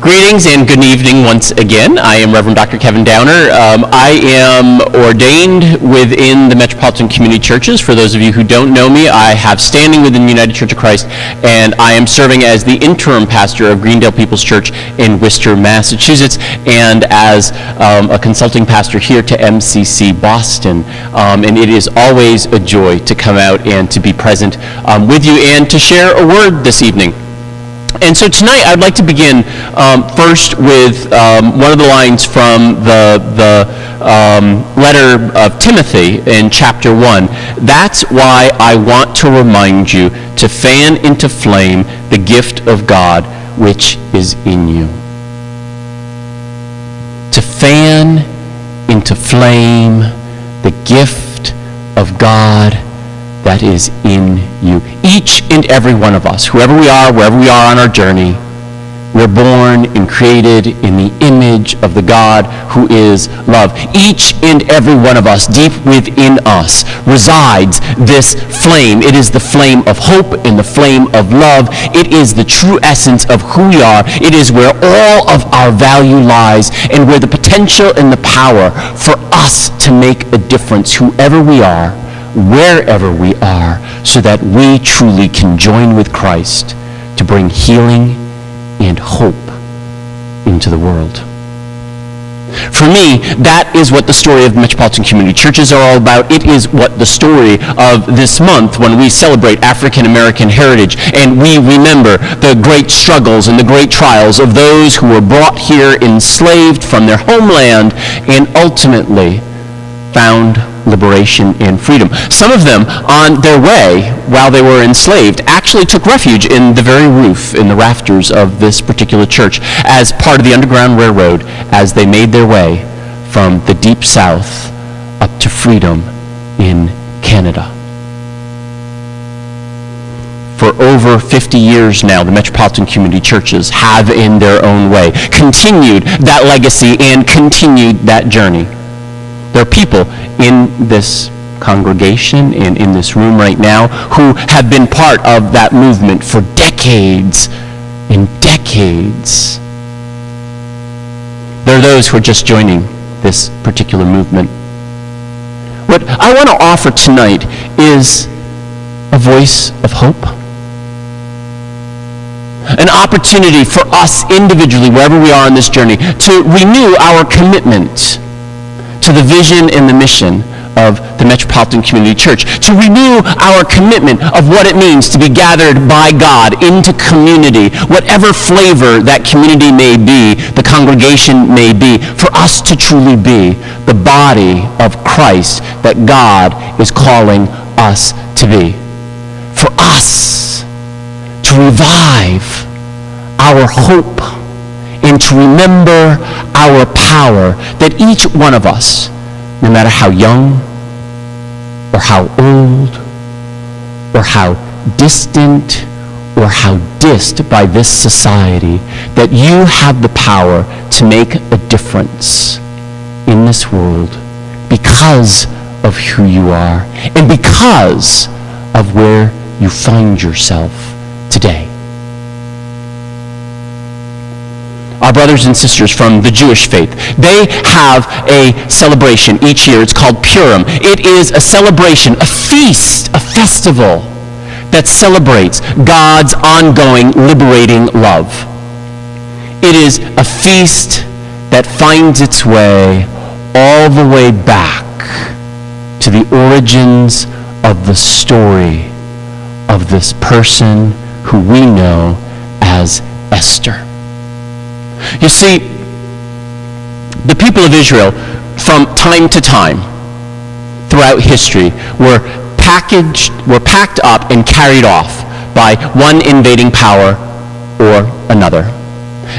Greetings and good evening once again. I am Reverend Dr. Kevin Downer. I am ordained within the Metropolitan Community Churches. For those of you who don't know me, I have standing within the United Church of Christ, and I am serving as the interim pastor of Greendale People's Church in Worcester, Massachusetts, and as a consulting pastor here to MCC Boston. And it is always a joy to come out and to be present with you and to share a word this evening. And so tonight I'd like to begin first with one of the lines from the letter of Timothy in chapter 1. That's why I want to remind you to fan into flame the gift of God which is in you. To fan into flame the gift of God that is in you. Each and every one of us, whoever we are, wherever we are on our journey, we're born and created in the image of the God who is love. Each and every one of us, deep within us, resides this flame. It is the flame of hope and the flame of love. It is the true essence of who we are. It is where all of our value lies and where the potential and the power for us to make a difference, whoever we are, wherever we are, so that we truly can join with Christ to bring healing and hope into the world. For me, that is what the story of the Metropolitan Community Churches are all about. It is what the story of this month, when we celebrate African American heritage and we remember the great struggles and the great trials of those who were brought here enslaved from their homeland and ultimately found liberation and freedom. Some of them, on their way, while they were enslaved, actually took refuge in the very roof, in the rafters of this particular church, as part of the Underground Railroad, as they made their way from the Deep South up to freedom in Canada. For over 50 years now, the Metropolitan Community Churches have, in their own way, continued that legacy and continued that journey. There are people in this congregation and in this room right now who have been part of that movement for decades and decades. There are those who are just joining this particular movement. What I want to offer tonight is a voice of hope. An opportunity for us individually, wherever we are on this journey, to renew our commitment to the vision and the mission of the Metropolitan Community Church, to renew our commitment of what it means to be gathered by God into community, whatever flavor that community may be, the congregation may be, for us to truly be the body of Christ that God is calling us to be. For us to revive our hope and to remember our power, that each one of us, no matter how young or how old or how distant or how dist by this society, that you have the power to make a difference in this world because of who you are and because of where you find yourself today. Our brothers and sisters from the Jewish faith, they have a celebration each year. It's called Purim. It is a celebration, a feast, a festival that celebrates God's ongoing liberating love. It is a feast that finds its way all the way back to the origins of the story of this person who we know as Esther. You see, the people of Israel, from time to time throughout history, were packed up and carried off by one invading power or another.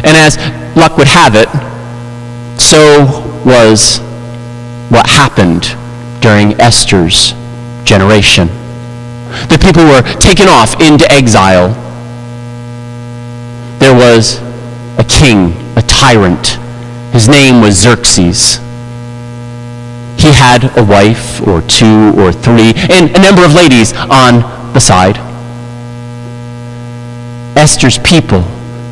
And as luck would have it, so was what happened during Esther's generation. The people were taken off into exile. There was a king, a tyrant. His name was Xerxes. He had a wife or two or three and a number of ladies on the side. Esther's people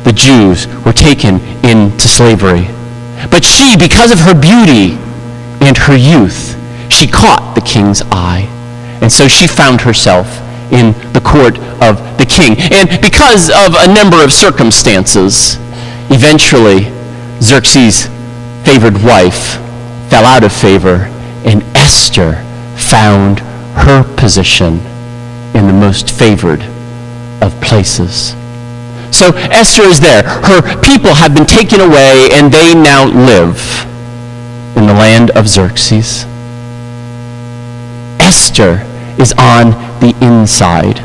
the Jews were taken into slavery. But she, because of her beauty and her youth, she caught the king's eye. And so she found herself in the court of the king. And because of a number of circumstances, eventually Xerxes' favored wife fell out of favor, and Esther found her position in the most favored of places. So Esther is there. Her people have been taken away, and they now live in the land of Xerxes. Esther is on the inside.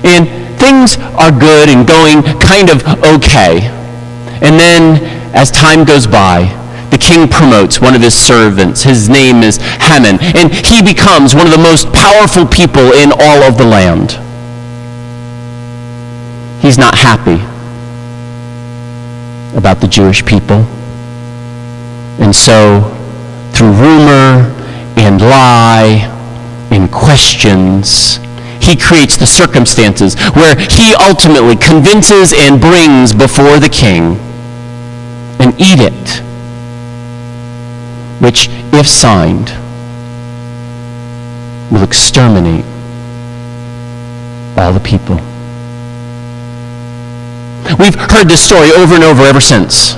And things are good and going kind of okay. And then, as time goes by, the king promotes one of his servants. His name is Haman, and he becomes one of the most powerful people in all of the land. He's not happy about the Jewish people. And so, through rumor and lie and questions, he creates the circumstances where he ultimately convinces and brings before the king an edict which, if signed, will exterminate all the people. We've heard this story over and over ever since.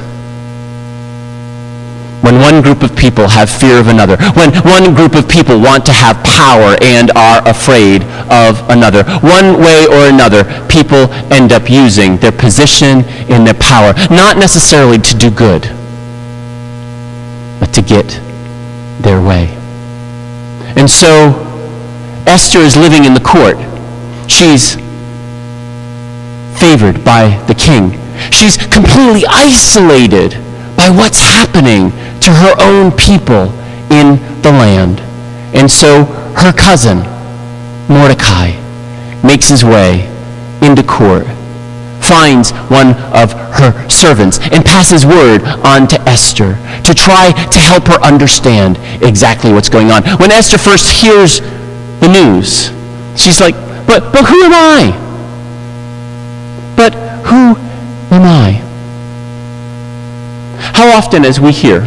When one group of people have fear of another, when one group of people want to have power and are afraid of another, one way or another, people end up using their position and their power, not necessarily to do good, but to get their way. And so Esther is living in the court. She's favored by the king. She's completely isolated by what's happening to her own people in the land. And so her cousin, Mordecai, makes his way into court, finds one of her servants, and passes word on to Esther to try to help her understand exactly what's going on. When Esther first hears the news, she's like, but who am I? But who am I? How often as we hear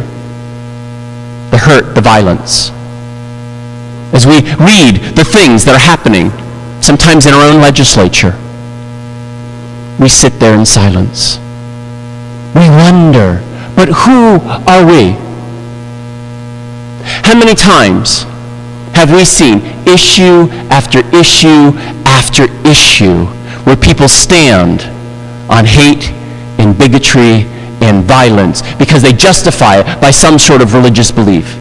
the hurt, the violence, as we read the things that are happening, sometimes in our own legislature, we sit there in silence. We wonder, but who are we? How many times have we seen issue after issue after issue where people stand on hate and bigotry and violence because they justify it by some sort of religious belief?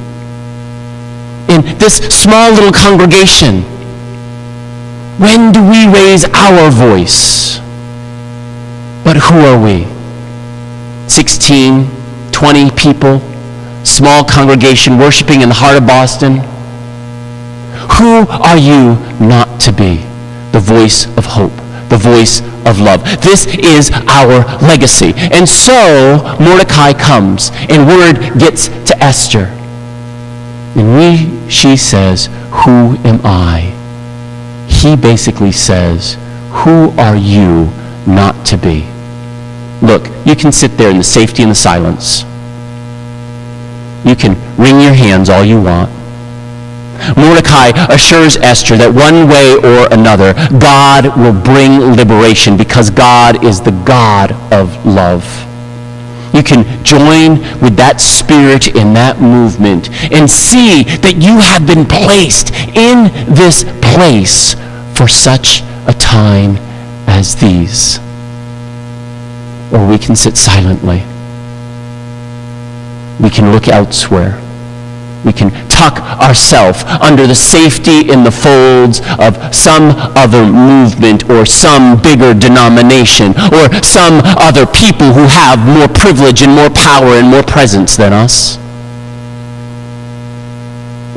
In this small little congregation, when do we raise our voice? But who are we? 16, 20 people, small congregation worshiping in the heart of Boston. Who are you not to be? The voice of hope, the voice of love. This is our legacy. And so Mordecai comes, and word gets to Esther. And she says, who am I? He basically says, who are you not to be? Look, you can sit there in the safety and the silence. You can wring your hands all you want. Mordecai assures Esther that one way or another, God will bring liberation because God is the God of love. You can join with that spirit in that movement and see that you have been placed in this place for such a time as these. Or we can sit silently. We can look elsewhere. We can tuck ourselves under the safety in the folds of some other movement or some bigger denomination or some other people who have more privilege and more power and more presence than us.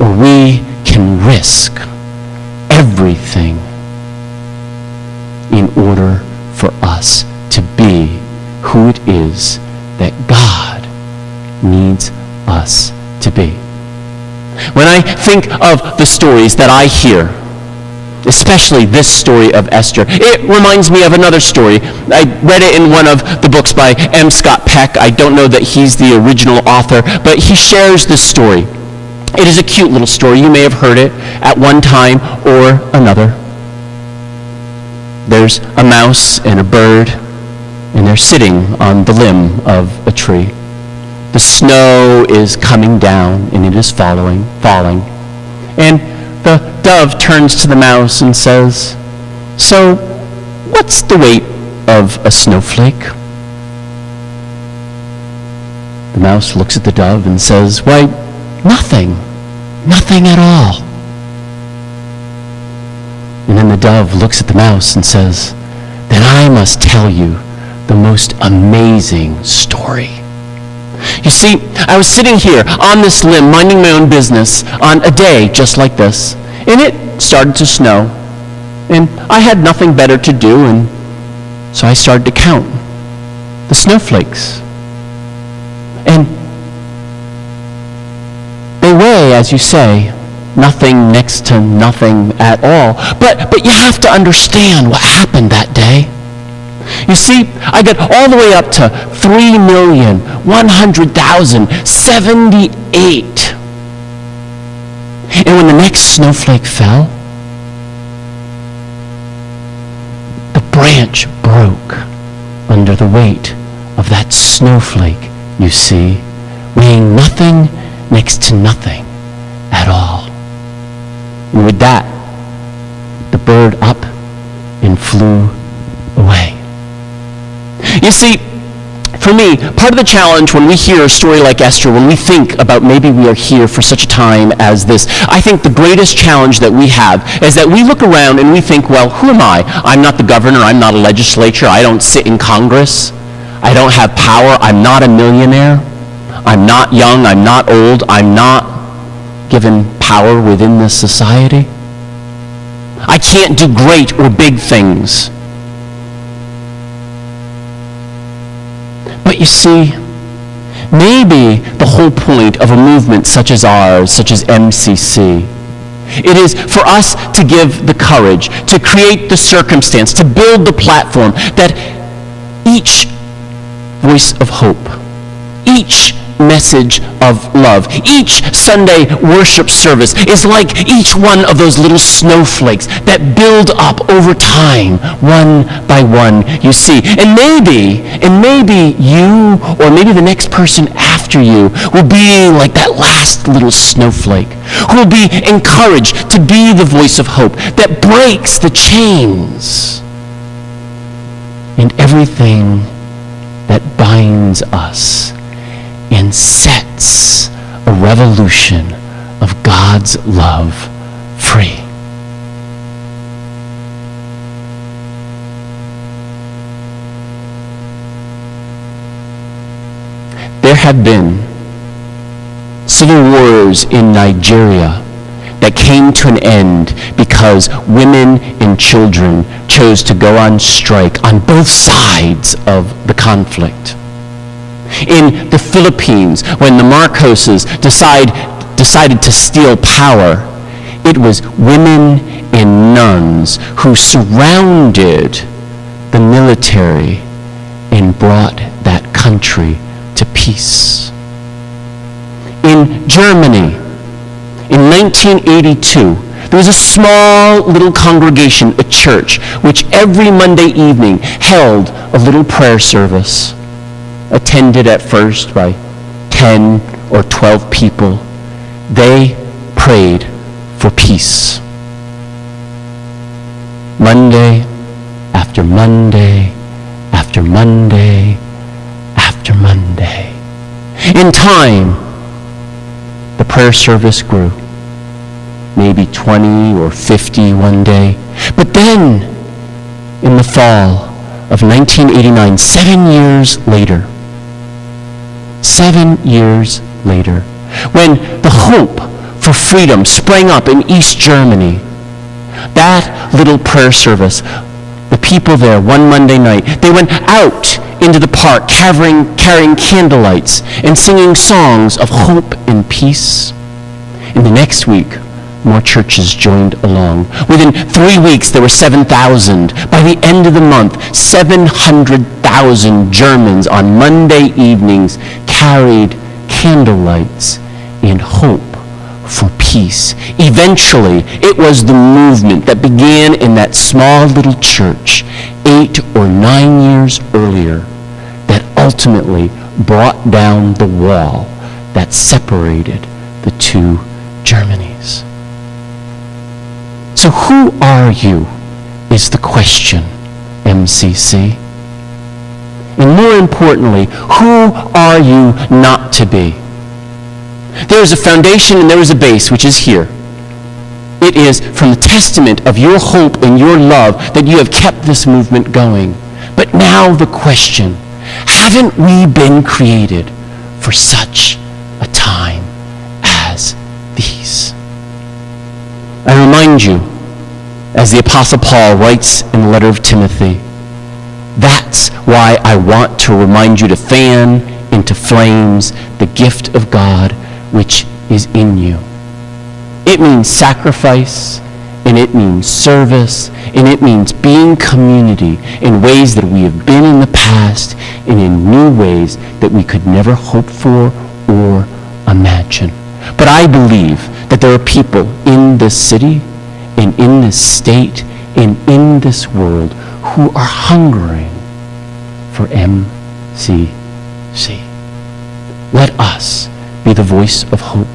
Or we can risk everything in order for us to be who it is that God needs us to be. When I think of the stories that I hear especially this story of Esther. It reminds me of another story. I read it in one of the books by M. Scott Peck. I don't know that he's the original author, but he shares this story. It is a cute little story. You may have heard it at one time or another. There's a mouse and a bird, and they're sitting on the limb of a tree. The snow is coming down, and it is falling. And the dove turns to the mouse and says, "So, what's the weight of a snowflake?" The mouse looks at the dove and says, "Why, nothing at all." And then the dove looks at the mouse and says, "Then I must tell you the most amazing story." You see, I was sitting here on this limb, minding my own business, on a day just like this, and it started to snow, and I had nothing better to do, and so I started to count the snowflakes. And they weigh, as you say, nothing next to nothing at all. But you have to understand what happened that day. You see, I got all the way up to 3,100,078. And when the next snowflake fell, the branch broke under the weight of that snowflake, you see, weighing nothing next to nothing at all. And with that, the bird up and flew away. You see, for me, part of the challenge when we hear a story like Esther, when we think about maybe we are here for such a time as this, I think the greatest challenge that we have is that we look around and we think, well, who am I? I'm not the governor. I'm not a legislature. I don't sit in Congress. I don't have power. I'm not a millionaire. I'm not young. I'm not old. I'm not given power within this society. I can't do great or big things. But you see, maybe the whole point of a movement such as ours, such as MCC, it is for us to give the courage, to create the circumstance, to build the platform that each voice of hope, each message of love, each Sunday worship service is like each one of those little snowflakes that build up over time, one by one, you see. And maybe you, or maybe the next person after you, will be like that last little snowflake, who will be encouraged to be the voice of hope that breaks the chains and everything that binds us and sets a revolution of God's love free. There have been civil wars in Nigeria that came to an end because women and children chose to go on strike on both sides of the conflict. In the Philippines, when the Marcoses decided to steal power, it was women and nuns who surrounded the military and brought that country to peace. In Germany, in 1982, there was a small little congregation, a church, which every Monday evening held a little prayer service, attended at first by 10 or 12 people. They prayed for peace. Monday after Monday after Monday after Monday. In time, the prayer service grew. Maybe 20 or 50 one day. But then, in the fall of 1989, 7 years later, when the hope for freedom sprang up in East Germany, that little prayer service, the people there one Monday night, they went out into the park carrying candlelights and singing songs of hope and peace. And the next week, more churches joined along. Within 3 weeks, there were 7,000. By the end of the month, 700,000 Germans on Monday evenings carried candlelights in hope for peace. Eventually, it was the movement that began in that small little church 8 or 9 years earlier that ultimately brought down the wall that separated the two Germanys. So who are you is the question, MCC. And more importantly, who are you not to be? There is a foundation and there is a base, which is here. It is from the testament of your hope and your love that you have kept this movement going. But now the question, haven't we been created for such a time as these? I remind you, as the Apostle Paul writes in the letter of Timothy, that's why I want to remind you to fan into flames the gift of God which is in you. It means sacrifice, and it means service, and it means being community in ways that we have been in the past and in new ways that we could never hope for or imagine. But I believe that there are people in this city and in this state and in this world who are hungering for MCC. Let us be the voice of hope.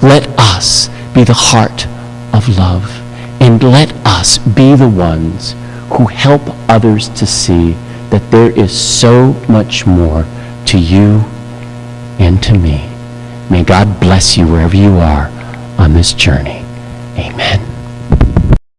Let us be the heart of love. And let us be the ones who help others to see that there is so much more to you and to me. May God bless you wherever you are on this journey. Amen.